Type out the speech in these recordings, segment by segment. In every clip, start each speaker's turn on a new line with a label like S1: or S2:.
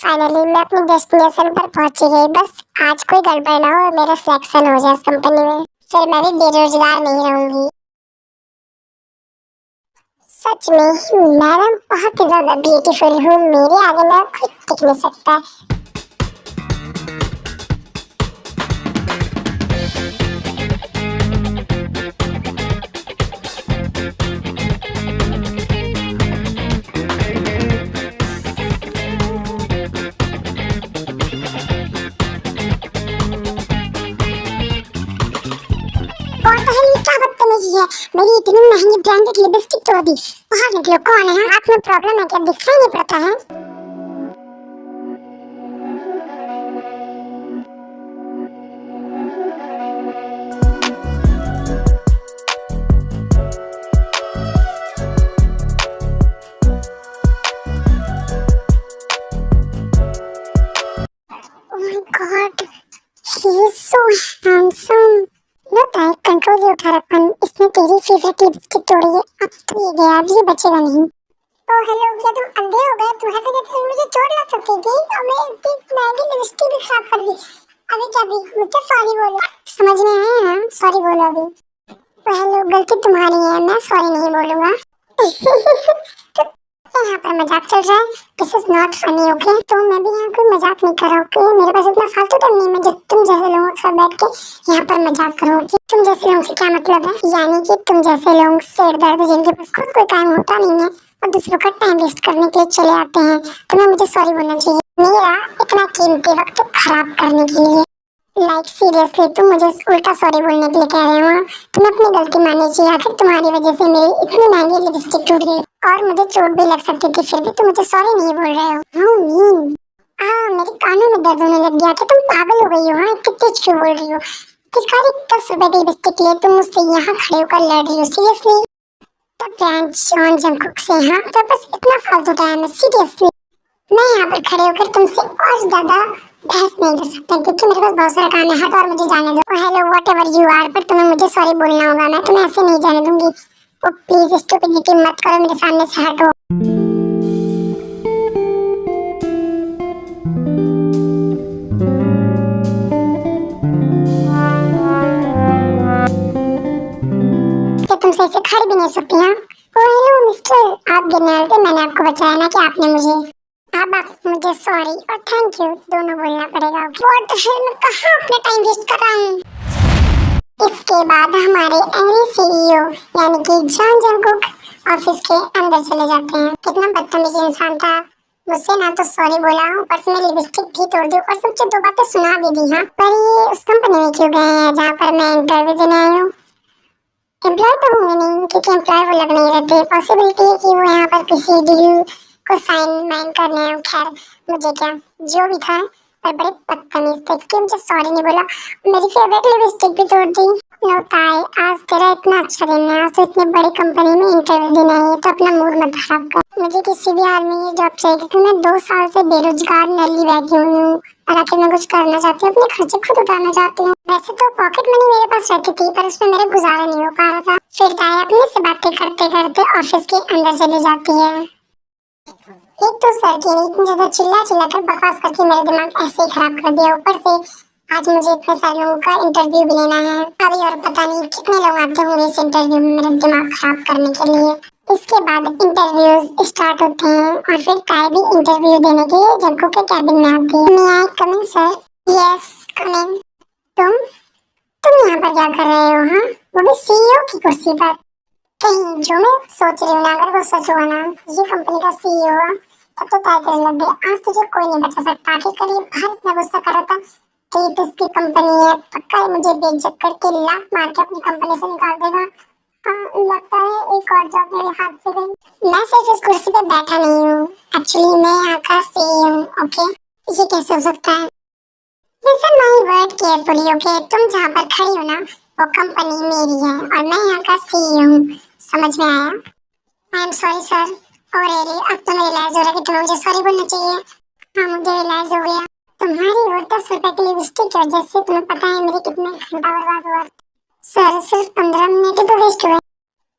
S1: Finally मैं अपनी destination पर पहुंची गई। बस आज कोई गड़बड़ ना हो और मेरा सिलेक्शन हो जाए इस कंपनी में, फिर मैं भी बेरोजगार नहीं रहूंगी। सच में मैं बहुत ही ज्यादा ब्यूटीफुल हूँ, मेरे आगे मैं खुद टिक नहीं सकता। और पहले ये क्या बदतमीजी है, मेरी इतनी महंगी ब्रांडेड लिपस्टिक तोड़ दी। बाहर निकलो, कौन है? हाथ में प्रॉब्लम है क्या? दिखाई नहीं पड़ता है? Oh my God, he is so handsome. लो ताई, कंट्रोल ही उठा रखा। इसने तेरी फेवरेट लिपस्टिक तोड़ी है, अब तो ये गया, अब ये बचेगा नहीं। ओ हेलो, क्या तुम अंधे हो गए? तुम्हारे जैसे मुझे चोट लग सकती थी और मैं इतनी महंगी लिपस्टिक भी खराब कर दी। अभी क्या भी मुझे सॉरी बोलो, समझ में आया ना? सॉरी बोलो अभी। ओ हेलो, गलती तुम्हारी है, मैं सॉरी नहीं बोलूंगा। यहाँ पर मजाक चल रहा है, this is not funny, okay? तो मैं भी यहाँ कोई मजाक नहीं कर रहा, ओके? मेरे पास इतना फालतू टाइम नहीं है जो तुम जैसे लोगों के साथ बैठ के यहाँ पर मजाक करो। कि तुम जैसे लोगों से क्या मतलब है? यानी कि तुम जैसे लोग सिर दर्द जिनके पास खुद कोई काम होता नहीं है और दूसरों का टाइम वेस्ट करने के लिए चले आते हैं, तुम्हें मुझे सॉरी बोलना चाहिए मेरा इतना कीमती वक्त खराब करने के लिए। लाइक सीरियसली, तुम मुझे उल्टा सॉरी बोलने के लिए कह रहे हो? तुम अपनी गलती माननी चाहिए, आखिर तुम्हारी वजह से मेरी इतनी महंगी लिपस्टिक टूट गई और मुझे चोट भी लग सकती थी, फिर भी तुम मुझे सॉरी नहीं बोल रहे हो। How mean. मेरे कानों में दर्द होने लग गया। क्या तुम पागल हो गई हो? हाँ, इतनी तेज क्यों बोल रही हो? भिखारी 10 रुपए की लिपस्टिक लिए तुम मुझसे यहाँ खड़े होकर लड़ रही हो? Seriously? The brand John Jungkook से, हाँ? तो बस इतना फालतू टाइम है? सीरियसली मैं यहाँ पर खड़े होकर तुमसे और ज्यादा बहस नहीं कर सकता क्योंकि मेरे पास बहुत सारा काम है। हट और मुझे जाने दो। Hello, whatever you are, पर तुम्हें मुझे सॉरी बोलना होगा, मैं तुम्हें ऐसे नहीं जाने दूंगी। ओ प्लीज स्टूपिडिटी मत करो, मेरे सामने से हटो। क्या तुम सही से खड़े भी नहीं सकती? हाँ? ओ हेलो मिस्टर, आप गिरने वाले थे, मैंने आपको बचाया ना कि आपने मुझे। अब आप मुझे सॉरी और थैंक यू दोनों बोलना पड़ेगा। व्हाट द हेल, मैं कहाँ अपना टाइम वेस्ट कर रहा हूँ? इसके बाद हमारे सीईओ यानी कि जॉन जंगकुक ऑफिस के अंदर चले जाते हैं। कितना बदतमीज इंसान था, मुझसे ना तो सॉरी बोला, ऊपर से मेरी लिपस्टिक भी तोड़ दी और मुझे 2 बातें सुना भी दी। हाँ, पर ये उस कंपनी में क्यों गए हैं जहाँ पर मैं इंटरव्यू देने आई हूँ? एम्प्लॉय तो होंगे नहीं क्योंकि एम्प्लॉय वो लग नहीं रहते। पॉसिबिलिटी है कि वो यहाँ पर किसी डील को साइन वाइन करने हैं। खैर मुझे क्या, जो भी था, पर बड़े बदतमीज थे क्योंकि मुझे सॉरी नहीं बोला, मेरी फेवरेट लिपस्टिक भी तोड़ दी। लो ताई, आज तेरा इतना अच्छा दिन है, आज तो इतनी बड़ी कंपनी में इंटरव्यू देना है, तो अपना मूड मत खराब कर। मुझे किसी भी हाल में ये जॉब चाहिए क्योंकि मैं 2 साल से बेरोजगार नल्ली बैठी हुई हूँ और आखिर मैं कुछ करना चाहती हूँ, अपने खर्चे खुद उठाना चाहती हूँ। वैसे तो पॉकेट मनी मेरे पास रहती थी पर उसमें मेरा गुजारा नहीं हो पा रहा था। फिर ताई अपने से बातें करते करते ऑफिस के अंदर चली जाती है। एक तो सर की इतनी ज्यादा चिल्ला चिल्ला कर बकवास करके मेरा दिमाग ऐसे ही खराब कर दिया। ऊपर से आज मुझे इतने सारे लोगों का इंटरव्यू भी लेना है अभी, और पता नहीं कितने लोग आते होंगे इस इंटरव्यू में मेरा दिमाग खराब करने के लिए। इसके बाद इंटरव्यूज स्टार्ट होते हैं और फिर काय भी इंटरव्यू देने के लिए जंगकुक के कैबिन में आती है। मे आई कम इन सर? यस कम इन। तुम यहाँ पर क्या कर रहे हो? हाँ, वो भी सीईओ की कुर्सी पर। कहीं जो मैं सोच रही हूँ ना, अगर वो सच हुआ ना, ये कंपनी का सीईओ हुआ, तब तो तय करने लग गए। आज तुझे कोई नहीं बचा सकता। आखिरकार ये बाहर इतना गुस्सा कर रहा था कि ये तो इसकी कंपनी है, पक्का है मुझे बेइज्जत करके लात मार के अपनी कंपनी से निकाल देगा। हाँ, लगता है एक और जॉब मेरे हाथ से गई। मैं सिर्फ इस कुर्सी पे बैठा नहीं हूँ, एक्चुअली मैं यहाँ का सीईओ हूँ, ओके? ये कैसे हो सकता है? Listen my word carefully, okay? तुम जहाँ पर खड़ी हो ना, वो कंपनी मेरी है और मैं यहाँ का सीईओ हूँ, समझ में आया? I am sorry sir. और अब तो मुझे रियलाइज हो रहा है कि तुम्हें मुझे सॉरी बोलना चाहिए। हाँ, मुझे रियलाइज हो गया। तुम्हारी वो 10 रुपए की लिपस्टिक की वजह से तुम्हें पता है मेरे कितने घंटा बर्बाद हुआ। सर सिर्फ 15 मिनट ही तो वेस्ट हुए।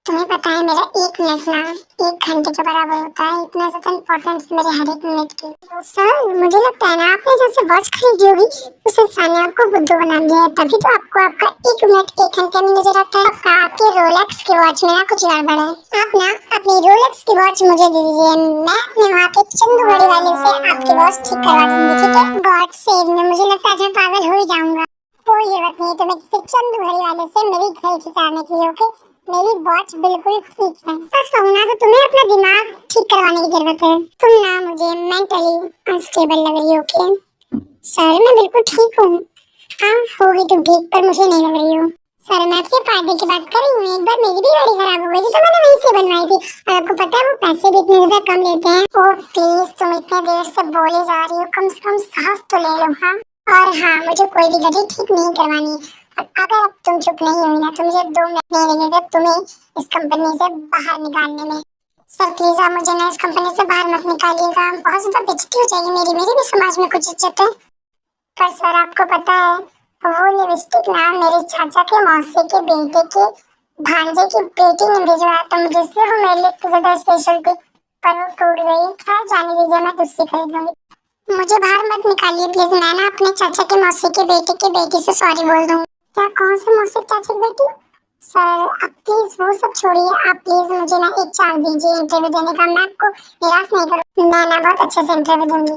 S1: तुम्हें पता है मेरा 1 मिनट ना 1 घंटे के बराबर होता है, इतना ज्यादा इम्पोर्टेंस मेरे हर एक मिनट की। तो सर मुझे लगता है ना आपने जैसे वॉच खरीदी होगी उस इंसान ने आपको बुद्धू बना दिया है, तभी तो आपको आपका 1 मिनट 1 घंटे में नजर आता है। पक्का आपके रोलेक्स की वॉच में ना कुछ गड़बड़ है। आप ना अपनी रोलेक्स की वॉच मुझे दे दीजिए, मैं अपने वहाँ के चंदू घड़ी वाले से आपकी वॉच ठीक करवा दूंगी, ठीक है? गॉड सेव मी, मुझे लगता है मैं पागल हो ही जाऊंगा। कोई जरूरत नहीं तो मैं किसी चंदू घड़ी वाले से मेरी घड़ी ठिकाने के लिए, ओके? मेरी वॉच बिल्कुल ठीक है। सच कहूँ ना तो तुम्हें अपना दिमाग ठीक करवाने की जरूरत है। तुम ना मुझे मेंटली अनस्टेबल लग रही हो, ओके? सर मैं बिल्कुल ठीक हूँ। हाँ होगी तुम ठीक, पर मुझे नहीं लग रही हो। सर मैं आपके फायदे की बात कर रही हूँ, एक बार मेरी भी गाड़ी खराब हो गई थी तो मैंने वहीं से बनवाई थी, और आपको पता है वो पैसे भी इतने ज्यादा कम लेते हैं। ओह प्लीज तुम इतने देर से बोले जा रही हो, कम से कम सांस तो ले लो। हाँ और हाँ, मुझे कोई भी गाड़ी ठीक नहीं करवानी है। और अगर अब तुम चुप नहीं हुई ना तो मुझे 2 मिनट नहीं लगेगा तुम्हें इस कंपनी से बाहर निकालने में। सर प्लीज आप मुझे ना इस कंपनी से बाहर मत निकालिएगा, बहुत ज्यादा बेइज्जती हो जाएगी मेरी भी समाज में कुछ इज्जत है। पर सर आपको पता है वो लिपस्टिक ना मेरे चाचा के मौसी के बेटे के भांजे की बेटी ने भिजवाया था मुझे, इसलिए वो मेरे लिए इतनी ज्यादा स्पेशल थी, पर वो टूट गई। खैर जाने दीजिए, मैं दूसरी खरीद लूंगी। मुझे बाहर मत निकालिए प्लीज, मैं ना अपने चाचा के मौसी के बेटे की बेटी से सॉरी बोल दूंगी। क्या कौन से मौसी चाचा की बेटी? सर आप प्लीज वो सब छोड़िए, आप प्लीज मुझे ना एक चांस दीजिए इंटरव्यू देने का, मैं आपको निराश नहीं करूँ, मैं ना बहुत अच्छे से इंटरव्यू दूंगी।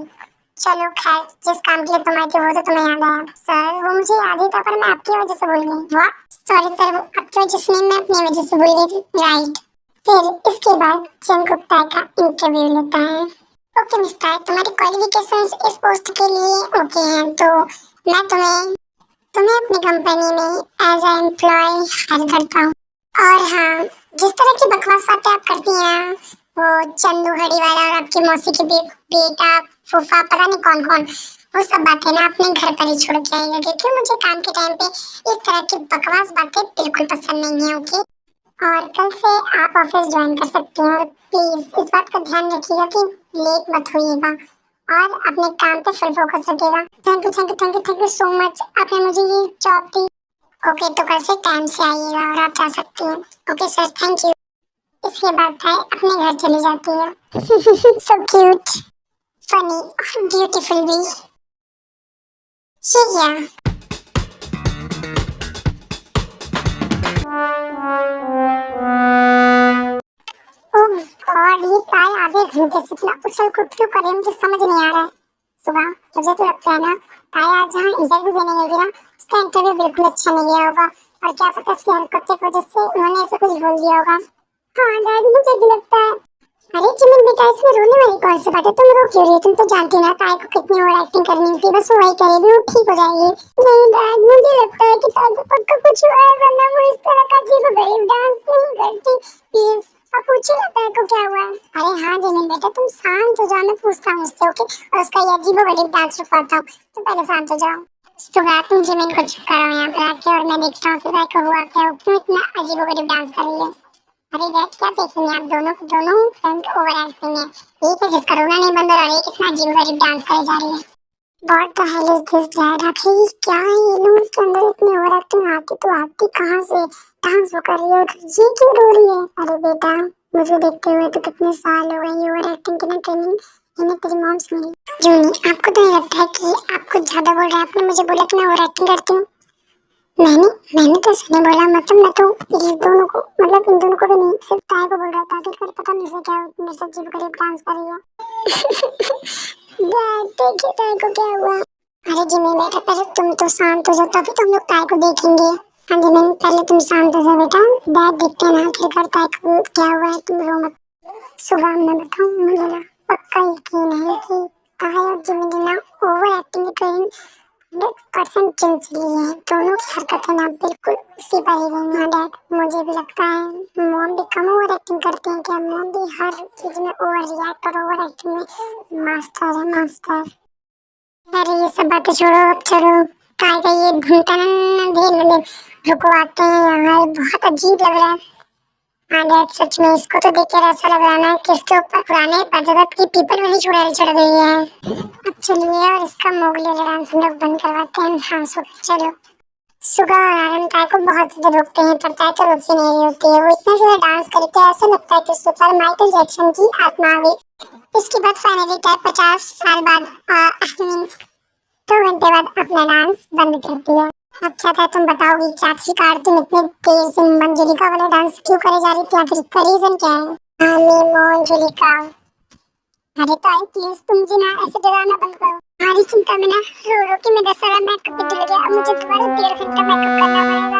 S1: चलो खैर, जिस काम के लिए तुम आई थी वो तो तुम्हें याद आया। सर वो मुझे याद ही था, पर मैं आपकी वजह से भूल गई। वाह सॉरी सर, वो आपकी वजह से नहीं, मैं अपनी वजह से भूल गई थी। राइट। फिर इसके बाद चंद गुप्ता का इंटरव्यू लेता है। ओके मिस्टर, तुम्हारी क्वालिफिकेशंस इस पोस्ट के लिए ओके हैं, तो मैं तुम्हें अपनी कंपनी में एज ए एम्प्लॉय हायर करता हूँ। और हाँ, जिस तरह की बकवास बातें आप करती हैं, वो चंदू घड़ी वाला और आपकी मौसी की बेटा फूफा पता नहीं कौन कौन, वो सब बातें ना अपने घर पर ही छोड़ के आएगा, क्योंकि मुझे काम के टाइम पे इस तरह की बकवास बातें बिल्कुल पसंद नहीं है, ओके? और कल से आप ऑफिस ज्वाइन कर सकती हैं, और प्लीज इस बात का ध्यान रखिएगा कि लेट मत होइएगा और अपने काम पे फुल फोकस रखिएगा। Thank you thank you thank you thank you so much, आपने मुझे ये जॉब दी। ओके तो कल से टाइम से आइएगा और आप जा सकती हैं। Okay sir, thank you. इसके बाद भाई अपने घर चली जाती है। सो क्यूट, फनी और ब्यूटीफुल भी। शिया और ये ताई आधे घंटे से इतना उछल कूद क्यों कर रही है, मुझे समझ नहीं आ रहा है। सुबह मुझे तो लगता है ना ताई आज जहाँ इंटरव्यू देने गई थी ना, उसका इंटरव्यू बिल्कुल अच्छा नहीं गया होगा, और क्या पता उसकी हरकतों की वजह से उन्होंने ऐसा कुछ बोल दिया होगा। हाँ डैडी मुझे भी लगता है। अरे चिमन बेटा, इसमें रोने वाली कौन सी बात है, तुम रो क्यों रही हो? तुम तो जानती ना ताई को कितनी ओवर एक्टिंग करनी होती है, बस वो वही करेगी, वो ठीक हो जाएगी। नहीं डैड, मुझे लगता है कि ताई को पक्का कुछ हुआ है, वरना वो इस तरह का अजीबोगरीब डांस नहीं करती। प्लीज अब पूछिए ना ताई को क्या हुआ है। अरे हाँ चिमन बेटा, तुम शांत हो जाओ, मैं पूछता हूँ उससे, ओके? और उसका ये अजीबोगरीब डांस रुकवाता हूँ, तुम पहले शांत हो जाओ। सुबह तुम जिमिन को चुप कराओ यहाँ पर आके, और मैं देखता हूँ कि ताई को हुआ क्या, क्यों इतना अजीबोगरीब डांस कर रही है। अरे डैड क्या देखेंगे आप, दोनों फ्रेंड ओवर एक्टिंग है, एक है जिसका रोना नहीं बंद और एक इतना अजीब-गरीब डांस करे जा रही है। What the hell is this dad, आखिर क्या है ये लोग, इसके अंदर इतनी ओवर एक्टिंग आती तो आती कहाँ से, डांस वो कर रही है, ये क्यों रो रही है? अरे बेटा मुझे देखते हुए तो कितने साल हो गए ये ओवर एक्टिंग की ना ट्रेनिंग इन्हें तेरी मॉम से मिली। जूनी आपको तो नहीं लगता है कि आप कुछ ज्यादा बोल रहे हैं? आपने मुझे बोला कि मैं ओवर एक्टिंग करती हूँ। मैंने तो ऐसा नहीं बोला, मतलब मैं तो ये दोनों को, मतलब इन दोनों को भी नहीं, सिर्फ ताई को बोल रहा था कि कर पता नहीं से क्या मेरे से अजीब-गरीब डांस कर रही है। डैड देखिए ताई को क्या हुआ। अरे जिमी बेटा पहले तुम तो शांत हो जाओ, तभी तो हम लोग ताई को देखेंगे। हाँ जिमी पहले तुम शांत हो जाओ बेटा, डैड देखते हैं ना आखिरकार ताई को क्या हुआ है, तुम रो मत। सुबह मैं बताऊँ, मुझे ना पक्का यकीन है कि ताई और जिमी ने ना ओवर एक्टिंग की ट्रेनिंग 100% चेंज ली है, दोनों की हरकतें ना बिल्कुल उसी पर ही गई हैं। डैड मुझे भी लगता है मॉम भी कम ओवर एक्टिंग करती हैं, क्या मॉम भी हर चीज में ओवर रिएक्ट और ओवर एक्टिंग में मास्टर है, मास्टर। अरे ये सब बातें छोड़ो, अब चलो काय का ये घूमता ना धीरे रुको आते हैं यार, बहुत अजीब लग रहा है। हाँ डैड सच में इसको तो देखकर ऐसा लग रहा है ना कि इसके ऊपर पुराने जगत की पीपल वाली चुड़ैल चढ़ गई है। अब चलिए और इसका मोगली डांस हम लोग बंद करवाते हैं। हाँ सो चलो। सुगा और आर्यन काय को बहुत ज्यादा रोकते हैं पर काय तो रोकती नहीं होती है। वो इतना ज्यादा डांस करते हैं ऐसा लगता है कि उसके ऊपर माइकल जैक्सन की आत्मा आ गई। इसके बाद फाइनली काय 50 साल बाद आई मीन 2 घंटे बाद अपना डांस बंद कर दिया। अब क्या था तुम बताओगी क्या थी कार तुम इतने देर से मंजुलिका वाला डांस क्यों करे जा रही थी, आखिर इसका रीजन क्या है? मंजुलिका, अरे तो आई प्लीज तुम जी ना ऐसे डराना बंद करो। हमारी चिंता में ना रो रो के मेरा सारा मेकअप भी धुल गया। अब मुझे दोबारा 1.5 घंटा मेकअप करना पड़ेगा।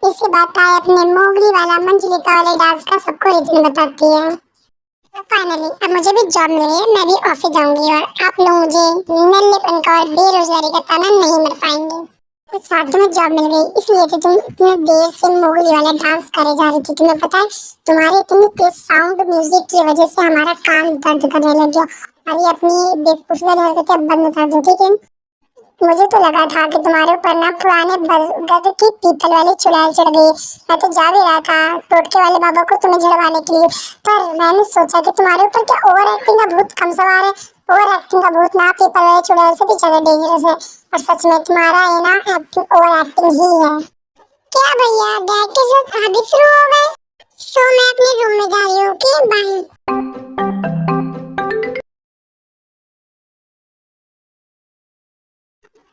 S1: इसके बाद ताई अपने मोगली वाला मंजुलिका वाले डांस का सबको रीजन बताती है। फाइनली अब मुझे भी जॉब मिली है, मैं भी ऑफिस जाऊंगी और आप लोग मुझे नल्लेपन का और बेरोजगारी का ताना नहीं मार पाएंगे। कुछ साथ में जॉब मिल गई इसलिए तो तुम इतने देर से मोगली वाला डांस करे जा रही थी। तुम्हें पता है तुम्हारे इतनी तेज साउंड म्यूजिक की वजह से हमारा कान दर्द करने लग गया और ये अपनी बेवकूफी वाली हरकतें बंद कर दो, ठीक है? मुझे तो लगा था कि तुम्हारे ऊपर ना पुराने बरगद की पीपल वाली चुड़ैल चढ़ गई। मैं तो जा भी रहा था टोटके वाले बाबा को तुम्हें झड़वाने के लिए, पर मैंने सोचा कि तुम्हारे ऊपर क्या ओवर एक्टिंग का भूत कम सवार है। ओवर एक्टिंग का भूत ना पीपल वाले चुड़ैल से भी ज्यादा डेंजरस है और सच में तुम्हारा ये ना एक्टिंग ओवर एक्टिंग ही है। क्या भैया डैड के साथ शादी शुरू हो गए? सो मैं अपने रूम में जा रही हूँ, ओके बाय।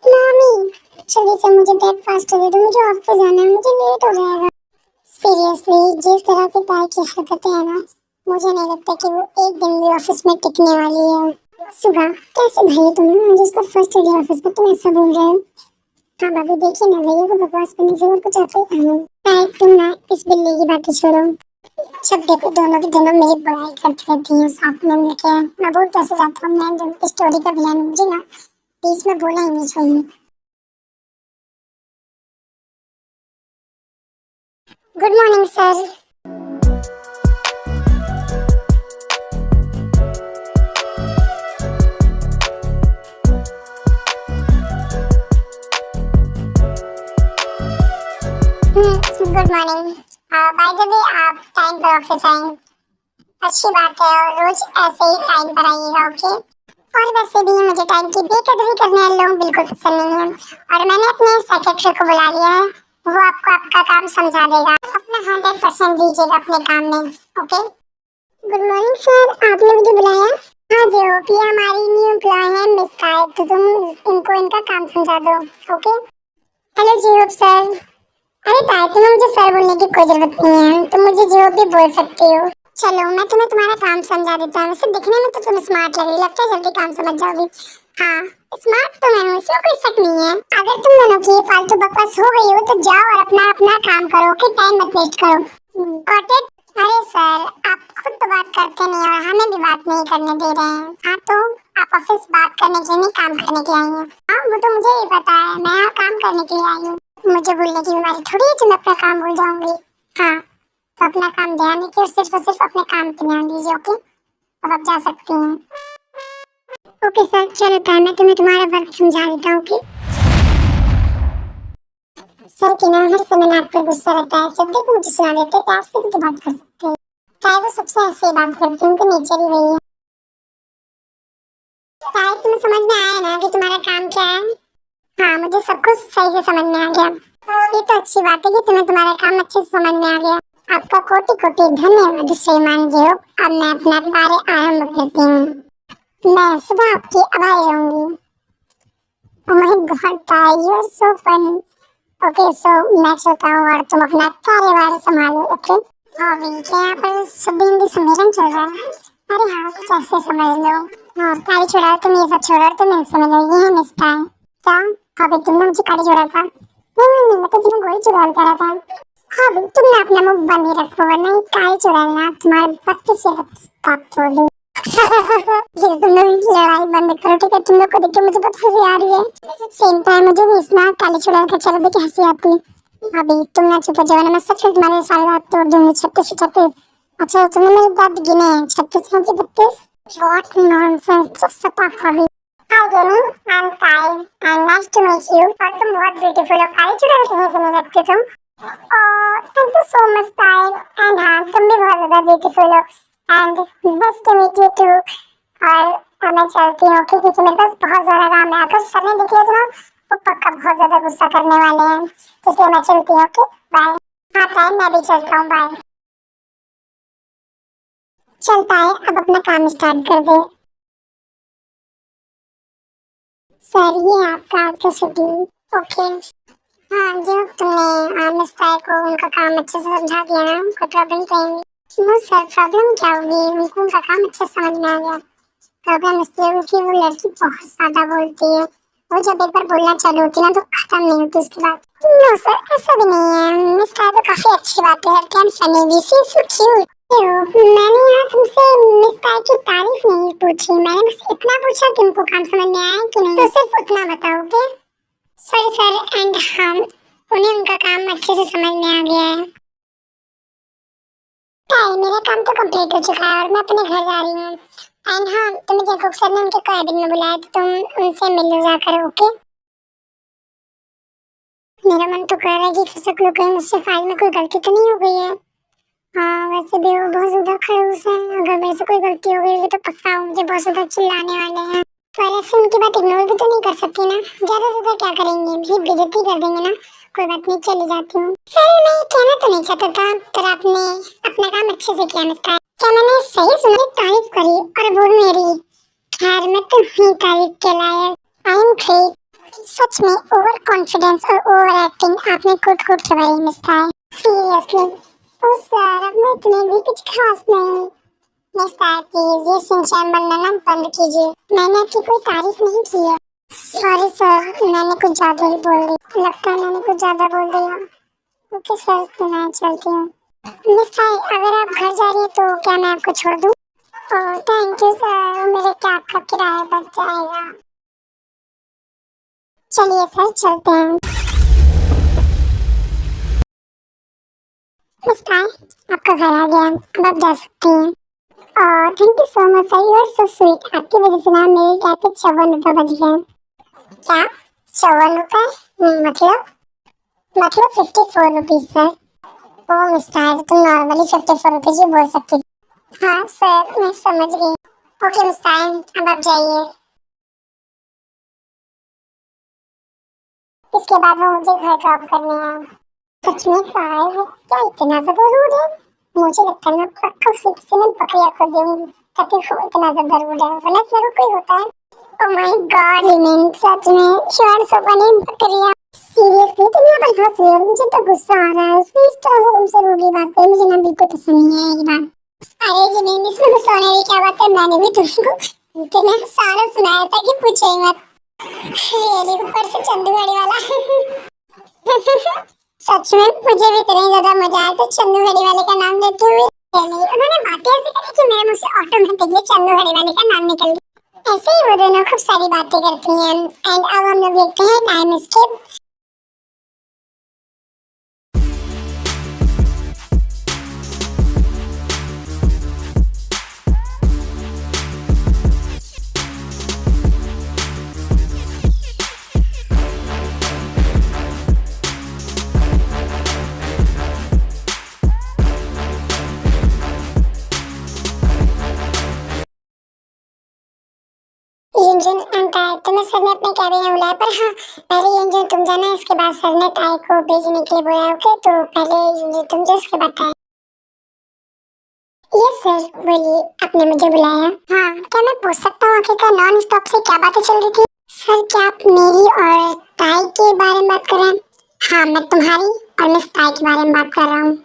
S1: मम्मी जल्दी से मुझे ब्रेकफास्ट दे दो, मुझे ऑफिस जाना है, मुझे लेट हो जाएगा। सीरियसली जिस तरह की ताई की हरकतें हैं ना, मुझे नहीं लगता कि वो एक दिन भी ऑफिस में टिकने वाली है। सुबह कैसे भाई तुम आज उसका फर्स्ट डे ऑफिस में तुम ऐसा बोल रहे हो? हाँ भाभी देखिए ना भैया को बकवास करने से और कुछ आता ही नहीं। ताई तुम ना इस बिल्ली की बातें छोड़ो। जब देखो दोनों के दोनों मेरी बुराई करती रहती हैं साथ में मिलके। मैं बहुत पैसे जाता हूँ, मैं जो स्टोरी का प्लान मुझे ना बीच में बोला ही नहीं चाहिए। Good morning sir. Good morning. By the way आप टाइम पर ऑफिस आए, अच्छी बात है और रोज ऐसे ही टाइम पर आइएगा, ओके? और वैसे भी मुझे टाइम की बेकदरी करने वाले लोग बिल्कुल पसंद नहीं है और मैंने अपने सेक्रेटरी को बुला लिया है, वो आपको आपका काम समझा देगा। अपना 100% दीजिएगा अपने काम में, ओके? गुड मॉर्निंग सर, आपने मुझे बुलाया? हाँ जी ओपी हमारी न्यू एम्प्लॉय है मिस काय, तो तुम इनको इनका काम समझा दो, ओके? हेलो जी होप सर। अरे ताई तुम्हें मुझे सर बोलने की कोई जरूरत नहीं है, तुम मुझे जो भी बोल सकती हो। चलो मैं तुम्हें तुम्हारा काम समझा देता हूँ। वैसे दिखने में तो तुम स्मार्ट लग रही, लगता है जल्दी काम समझ जाओगी। हाँ स्मार्ट तो मैं हूँ, इसमें कोई शक नहीं है। अगर तुम दोनों की फालतू बकवास हो गई हो तो जाओ और अपना अपना काम करो, कि टाइम मत वेस्ट करो। Got it? अरे सर आप खुद तो बात करते नहीं और हमें भी बात नहीं करने दे रहे हैं। हाँ तो आप ऑफिस बात करने के लिए नहीं काम करने के लिए आई हैं? हाँ वो तो मुझे ही पता है, मैं यहाँ काम करने के लिए आई हूँ। मुझे बोलने की बीमारी थोड़ी है जो मैं अपना काम भूल जाऊंगी। हाँ तो अपना काम ध्यान रखिए और सिर्फ अपने काम पे ध्यान दीजिए, ओके? अब आप जा सकती हैं। ओके सर चलो ताई मैं तुम्हें तुम्हारा वर्क समझा देता हूँ, ओके? सर की ना हर समय नाक पे गुस्सा रहता है, जब देखो मुझे सुना देते हैं, आपसे भी तो बात कर सकते हैं। ताई वो सबसे ऐसे ही बात करती है, उनका नेचर ही वही है। ताई तुम्हें समझ में आया ना कि तुम्हारा काम क्या है? हाँ मुझे सब कुछ सही से समझ में आ गया। ये तो अच्छी बात है कि तुम्हें तुम्हारा काम अच्छे से समझ में आ गया। आपका कोटि कोटि धन्यवाद श्रीमान जी। अब मैं अपना कार्य आरंभ करती हूँ। मैं सुबह आपकी आभारी रहूंगी। ओह माय गॉड ताई you are so funny. Okay so मैं चलता हूँ और तुम अपना कार्यभार संभालो, ओके? अभी क्या यहाँ पर शुद्ध हिंदी सम्मेलन चल रहा है? अरे हाँ कुछ ऐसे समझ लो। और ताई छोड़ा तुम ये सब छोड़ो, तुम इनसे मिलो, ये है मिस ताई। क्या अभी तुमने मुझे काली छोड़ा था? नहीं मैं तो तुम्हें गोली चुड़ैल करा था। हाँ भाई तुमने अपना मुंह बंद ही रखो वरना ये काली चुड़ैल ना तुम्हारे पत्ते से काट छोड़ दूँ। तुम लोग लड़ाई बंद करो, ठीक है? तुम लोग को देख के मुझे बहुत हंसी आ रही है। सेम टाइम मुझे भी इस ना काली चुड़ैल का चेहरा देख के हंसी आती है। अभी तुम ना चुप हो जाओ, मैं सच में तुम्हारे सारे दांत तोड़ दूंगी। 36 36। अच्छा तुमने मेरे दांत गिने हैं? 36 के 32। What nonsense, just shut up अभी। Hi Jenny, I am Kai and nice to meet you. और तुम बहुत ब्यूटीफुल हो, काली चुड़ैल कहने से नहीं लगती तुम। Thank you so much Kai. And हाँ तुम भी बहुत ज्यादा ब्यूटीफुल हो and nice to meet you too. और मैं चलती हूँ क्योंकि मेरे पास बहुत ज्यादा काम है। अगर सर ने देख लिया तो ना वो पक्का बहुत ज्यादा गुस्सा करने वाले हैं, इसलिए मैं चलती हूँ। Okay bye. हाँ ताई, मैं भी चलता हूँ, बाय। चलता है, अब अपना काम स्टार्ट कर दे। सर ये आपका आपका शेड्यूल। ओके। हाँ जो तुमने मिस ताई को उनका काम अच्छे से समझा दिया ना, कोई प्रॉब्लम तो नहीं। नो सर, प्रॉब्लम क्या होगी, उनको उनका काम अच्छे से समझ में आ गया। प्रॉब्लम इसलिए हुई कि वो लड़की बहुत ज्यादा बोलती है, वो जब एक बार बोलना चालू होती है ना तो खत्म नहीं होती उसके बाद। नो सर ऐसा भी नहीं है, मिस ताई तो काफी अच्छी बातें करती है, फनी भी, सी सो क्यूट। मैंने यहाँ तुमसे मिस ताई की तारीफ नहीं पूछी, मैंने बस इतना पूछा कि उनको काम समझ में आया कि नहीं, तो सिर्फ उतना बताओगे। सॉरी सर, एंड हाँ उन्हें उनका काम अच्छे से समझ में आ गया है। ताई मेरा काम तो कंप्लीट हो चुका है और मैं अपने घर जा रही हूँ। एंड हाँ तुम्हें जैकब सर ने उनके कैबिन में बुलाया तो तुम उनसे मिल लो जाकर। ओके। मेरा मन तो कर रहा है कि फिसक लो, कहीं मुझसे फाइल में कोई गलती तो नहीं हो गई है। हाँ वैसे भी वो बहुत ज्यादा खड़ूस है, अगर मेरे से कोई गलती हो गई तो पक्का मुझे बहुत ज्यादा चिल्लाने वाले हैं। पर ऐसे उनकी बात इग्नोर भी तो नहीं कर सकती ना, ज्यादा ज्यादा क्या करेंगे, भी बेइज्जती कर देंगे ना। कोई बात नहीं, चली जाती हूँ। सर मैं कहना तो नहीं चाहता था, पर आपने अपना काम अच्छे से किया मिस्टर। क्या मैंने सही सुना? तारीफ करी और वो मेरी। खैर मैं तुम्हारी तारीफ के लायक। I am great. सच में ओवर कॉन्फिडेंस और ओवर एक्टिंग आपने कूट कूट के भरी मिस्टर। सीरियसली। ओ सर अब मैं इतने भी कुछ खास नहीं। मिस्टर प्लीज ये सिंचन बनना ना बंद कीजिए, मैंने आपकी कोई तारीफ नहीं की है। सॉरी सर, मैंने कुछ ज्यादा ही बोल दिया, लगता है मैंने कुछ ज्यादा बोल दिया। ओके सर, तो मैं चलती हूँ। मिस्टर अगर आप घर जा रही हैं तो क्या मैं आपको छोड़ दूँ? ओह थैंक यू सर, मेरे कैब का किराया बच जाएगा। चलिए सर चलते हैं। मिस्टर आपका घर आ गया, अब आप जा सकती हैं। Thank you so much sir, you are so sweet. आपकी वजह से ना मेरे कैब पे 54 रुपए बच गए। क्या 54 रुपए? मतलब 54 रुपीज सर। ओ मिस्टर तुम नॉर्मली 54 रुपीज ही बोल सकती। हाँ सर मैं समझ गई। ओके मिस्टर अब आप जाइए। इसके बाद वो मुझे घर ड्रॉप करने आया। सच में साहिब क्या इतना ज्यादा रूड है? मुझे लगता है मैं पक्का उसे किसी ने बकरिया कर दूंगी ताकि वो इतना ज्यादा रूड है, वरना मेरे कोई होता है। ओह माय गॉड लिमिन, सच में श्योर सो बने बकरिया। सीरियसली तुम यहाँ पर हंस रहे हो, मुझे तो गुस्सा आ रहा है। इस तरह से तुमसे रूडली बात करी मुझे ना बिल्कुल पसंद नहीं है ये बात। अरे जिमिन इसमें गुस्सा होने की क्या बात है, मैंने भी तुमको इतना सारा सुनाया था कि पूछो ही मत। रियली ऊपर से चंदूगढ़ी वाला। सच में मुझे भी इतना ज्यादा मजा आया तो चंदूगढ़ी वाले का नाम लेते हुए उन्होंने बातें ऐसी करी कि मेरे मुंह से ऑटोमेटिकली चंदूगढ़ी वाले का नाम निकल गया। ऐसे ही वो दोनों खूब सारी बातें करती हैं। एंड अब हम लोग देखते हैं टाइम स्किप। युंजन अंका तुम्हें सर ने अपने कैबिन में बुलाया, पर हाँ पहले युंजन तुम जाना, इसके बाद सर ने ताई को भेजने के लिए बुलाया। ओके तो पहले युंजन तुम जो, उसके बाद ताई। यस सर बोलिए, आपने मुझे बुलाया। हाँ क्या मैं पूछ सकता हूँ आखिरकार नॉन स्टॉप से क्या बातें चल रही थी? सर क्या आप मेरी और ताई के बारे में बात कर रहे हैं? हाँ मैं तुम्हारी और मिस ताई के बारे में बात कर रहा हूँ।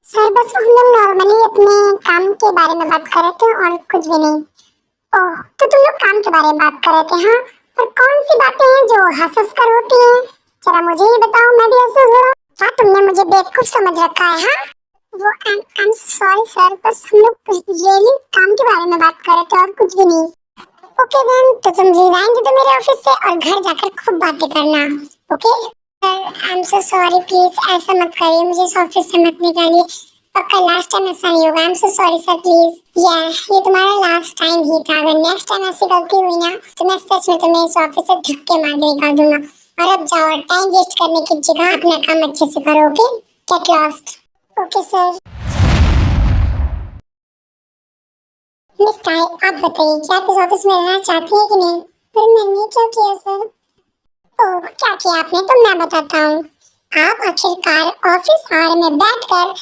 S1: सर बस हम लोग नॉर्मली अपने काम के बारे में बात कर रहे थे और कुछ भी नहीं। ओह तो तुम लोग काम के बारे में बात कर रहे थे? हाँ पर कौन सी बातें हैं जो हंस हंस कर होती हैं, जरा मुझे ही बताओ, मैं भी हंस हंस। क्या तुमने मुझे बेवकूफ समझ रखा है? हाँ वो आई एम सॉरी सर, बस हम लोग रियली काम के बारे में बात कर रहे थे और कुछ भी नहीं। ओके देन तो तुम रिजाइन दे दो मेरे ऑफिस से और घर जाकर खूब बातें करना। Okay sir I am so sorry, please ऐसा मत करिए, मुझे इस ऑफिस से मत निकालिए, पक्का लास्ट टाइम ऐसा नहीं होगा। I am so sorry sir please. या ये तुम्हारा लास्ट टाइम ही था, अगर नेक्स्ट टाइम ऐसी गलती हुई ना तो मैं सच में तुम्हें इस ऑफिस से धक्के मार के निकाल दूंगा। और अब जाओ, टाइम वेस्ट करने की जगह अपना काम अच्छे से करो। Okay get lost. Okay sir. Miss ताई आप बताइए क्या आप इस ऑफिस में रहना चाहती हैं कि नहीं? पर मैंने क्या किया सर? ओह, क्या किया आपने? तो मैं बताता हूँ। आप आखिरकार ऑफिस आवर में बैठकर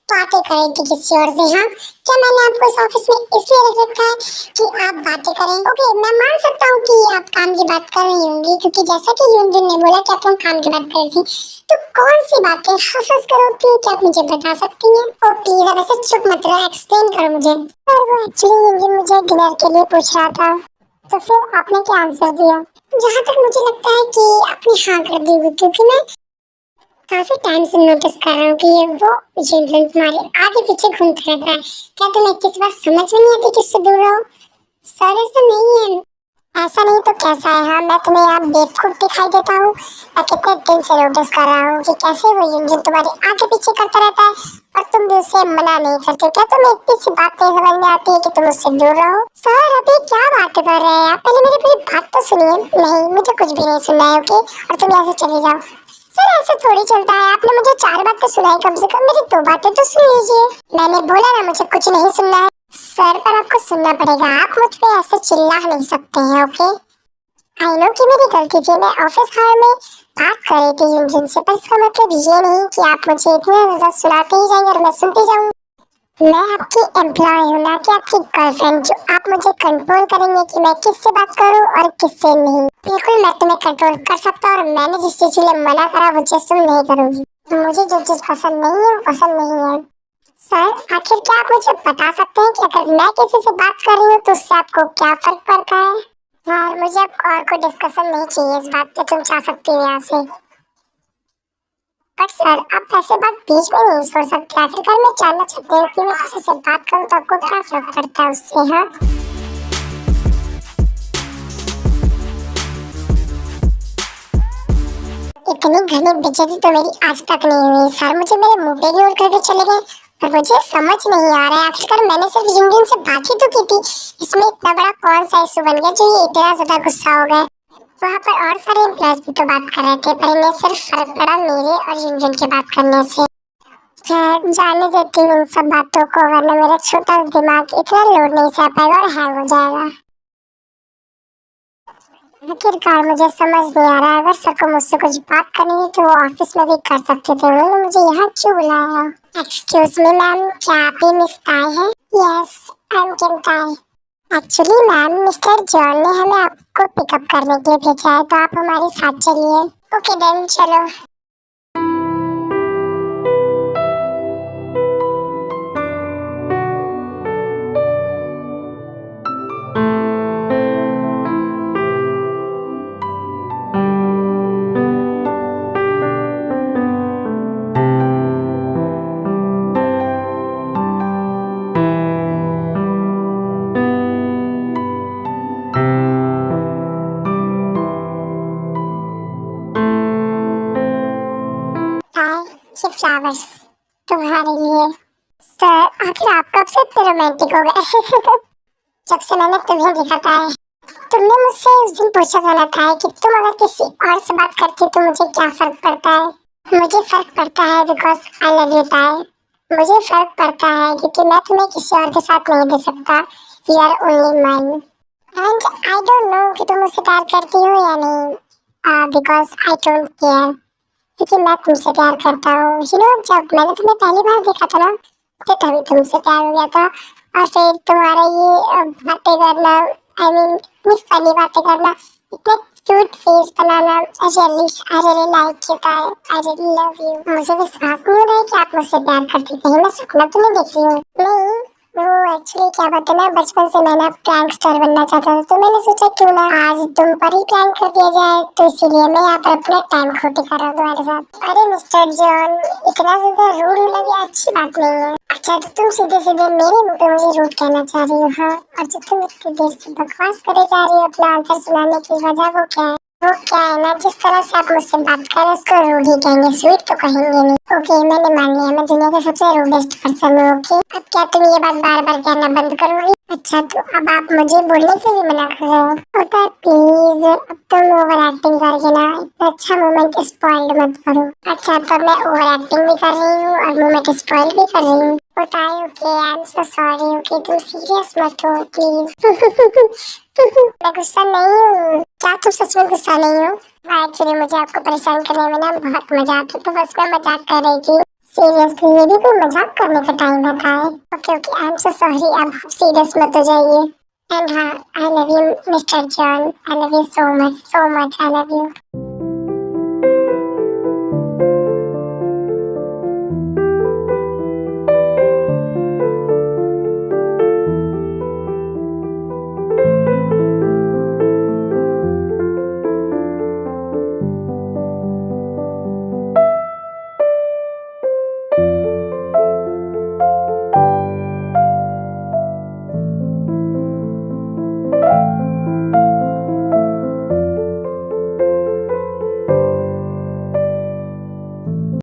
S1: बातें कर रही थी किसी और से। हाँ, क्या मैंने आपको इस ऑफिस में इसलिए रख रखा है कि आप बातें करें? ओके, मैं मान सकता हूँ कि आप काम की बात कर रही होंगी, क्योंकि जैसा कि यूनजिन ने बोला कि आप लोग काम की बात कर रही थी। तो कौन सी बातें हंस हंस कर होती है, क्या आप मुझे बता सकती हैं? ओ प्लीज, अब ऐसे चुप मत रहो, एक्सप्लेन करो मुझे। और वो एक्चुअली यूनजिन मुझे डिनर के लिए पूछ रहा था, तो फिर आपने क्या आंसर दिया? जहाँ तक मुझे लगता है कि आपने हाँ कर दी होगी, क्योंकि मैं काफी टाइम से नोटिस कर रहा हूँ कि ये वो जिन तुम्हारे आगे पीछे घूमता रहता है। क्या तुम्हें किस बात समझ में नहीं आती कि इससे दूर रहो? सर, ऐसा नहीं है। ऐसा नहीं तो कैसा है? हाँ, मैं तुम्हें यहाँ बेवकूफ दिखाई देता हूँ? मैं कितने दिन से नोटिस कर रहा हूँ कि कैसे वो यूं तुम्हारे आगे पीछे करता रहता है और तुम भी उसे मना नहीं करते। क्या तुम्हें इतनी सी बात नहीं समझ में आती है कि तुम उससे दूर रहो? सर, अभी क्या बातें कर रहे हैं आप? पहले मेरी पूरी बात तो सुनिए। नहीं, मुझे कुछ भी नहीं सुनना है, ओके? और तुम यहाँ से चले जाओ। सर, ऐसे थोड़ी चलता है। आपने मुझे 4 बातें सुनाई, कम से कम मेरी 2 बातें तो सुन लीजिए। मैंने बोला ना, मुझे कुछ नहीं सुनना है। सर, पर आपको सुनना पड़ेगा। आप मुझ पे ऐसे चिल्ला नहीं सकते हैं, ओके? आई नो कि मेरी गलती थी। मैं ऑफिस आवर में बात कर रही थी यूनजिन से, पर इसका मतलब ये नहीं कि आप मुझे इतना ज़्यादा सुनाते ही जाएंगे और मैं सुनती जाऊँ। मैं आपकी एम्प्लॉय हूँ, ना कि आपकी गर्लफ्रेंड, जो आप मुझे कंट्रोल करेंगे कि मैं किससे बात करूँ और किससे नहीं। बिल्कुल, मैं तुम्हें कंट्रोल कर सकता हूँ, और मैंने जिस चीज़ के लिए मना करा वो चीज़ तुम नहीं करोगी। मुझे जो चीज़ पसंद नहीं है वो पसंद नहीं है। सर, आखिर क्या आप मुझे बता सकते हैं कि अगर मैं किसी से बात कर रही हूँ तो उससे आपको क्या फर्क पड़ता है? यार, मुझे अब और कोई डिस्कशन नहीं चाहिए इस बात पे। तुम जा सकती हो यहाँ से। पर सर, आप ऐसे बात बीच में नहीं छोड़ सकते। आखिरकार मैं जानना चाहती हूँ कि मैं किसी से बात करूँ तो आपको क्या फर्क पड़ता है उससे? हाँ, इतनी घनी बेइज्जती तो मेरी आज तक नहीं हुई। सर, मुझे मेरे मुंह पे इग्नोर करके चले गए और मुझे समझ नहीं आ रहा है, आखिरकार मैंने सिर्फ यूनजिन से बात ही तो की थी। इसमें इतना बड़ा कौन सा इशू बन गया जो ये इतना ज्यादा गुस्सा हो गए? वहाँ पर और सारे एम्प्लॉयज भी तो बात कर रहे थे, पर इन्हें सिर्फ फर्क पड़ा मेरे और यूनजिन के बात करने से। खैर, जाने देती हूँ इन सब बातों को, वरना मेरा छोटा दिमाग इतना लोड नहीं सह पाएगा और हैंग हो जाएगा। आखिरकार मुझे समझ नहीं आ रहा है, अगर सर को मुझसे कुछ बात करनी है तो वो ऑफिस में भी कर सकते थे। उन्होंने मुझे यहाँ क्यों बुलाया? एक्सक्यूज मी मैम, क्या आप ही मिस ताई हैं? यस, आई एम किम ताई। एक्चुअली मैम, मिस्टर जॉन ने हमें आपको पिकअप करने के लिए भेजा है, तो आप हमारे साथ चलिए। ओके देन, चलो। हाय, ये फ्लावर्स तुम्हारे लिए। सर, आखिर आप कब से इतने रोमांटिक हो गए? जब से मैंने तुम्हें देखा था। तुमने मुझसे उस दिन पूछा था ना था कि तुम अगर किसी और से बात करती तो मुझे क्या फर्क पड़ता है? मुझे फर्क पड़ता है बिकॉज आई लव यू ताई। मुझे फर्क पड़ता है क्योंकि मैं तुम्हें किसी और के साथ नहीं दे सकता। You are only mine. And I don't know कि तुम मुझसे प्यार करती हो या नहीं, बिकॉज आई डोंट केयर, क्योंकि मैं तुमसे प्यार करता हूँ। यू नो, जब मैंने तुम्हें पहली बार देखा था ना, तो तभी तुमसे प्यार हो गया था। और फिर तुम्हारा ये बातें करना, आई मीन फनी बातें करना, इतने cute face banana, I really like you guys, I really love you. मुझे विश्वास नहीं हो रहा है कि आप मुझसे प्यार करती। कहीं मैं सपना तो नहीं देख रही हूँ? नहीं, वो एक्चुअली क्या बात है ना, बचपन से मैंना प्रैंक स्टार बनना चाहता था, तो मैंने सोचा क्यों ना आज तुम पर ही प्रैंक कर दिया जाए। तो इसीलिए मैं यहाँ पर अपना टाइम खोटी कर रहा हूँ तुम्हारे साथ। अरे मिस्टर जॉन, इतना ज्यादा रूड होना भी अच्छी बात नहीं है। अच्छा, तो तुम सीधे सीधे मेरे मुंह पे मुझे रूड कहना चाह रही हो? हाँ, और जो तुम इतनी देर से बकवास करे जा रही हो अपना आंसर सुनाने की वजह वो क्या है? वो क्या है ना, जिस तरह से आप मुझसे बात कर रहे उसको रूड ही कहेंगे, स्वीट तो कहेंगे नहीं। ओके, मैंने मान लिया, मैं दुनिया का सबसे रूडेस्ट पर्सन हूँ। ओके, अब क्या तुम ये बात बार बार कहना बंद करोगी? अच्छा तो अब आप मुझे बोलने से भी मना कर रहे हो। होता प्लीज अब तुम ओवर एक्टिंग करके ना इतना अच्छा मोमेंट स्पॉइल मत करो। अच्छा तो मैं ओवर एक्टिंग भी कर रही हूँ और मोमेंट स्पॉइल भी कर रही हूँ। होता है okay I am so sorry okay तुम सीरियस मत हो प्लीज। मैं गुस्सा नहीं हूँ। क्या तुम सच में गुस्सा नहीं हो? एक्चुअली मुझे आपको परेशान करने में ना बहुत मजा आता है तो बस मैं मजाक कर रही थी। सीरियसली ये भी कोई मजाक करने का टाइम होता है। Okay okay I am so sorry अब सीरियस मत हो जाइए। एंड हाँ I love you mister John I love you so much I love you.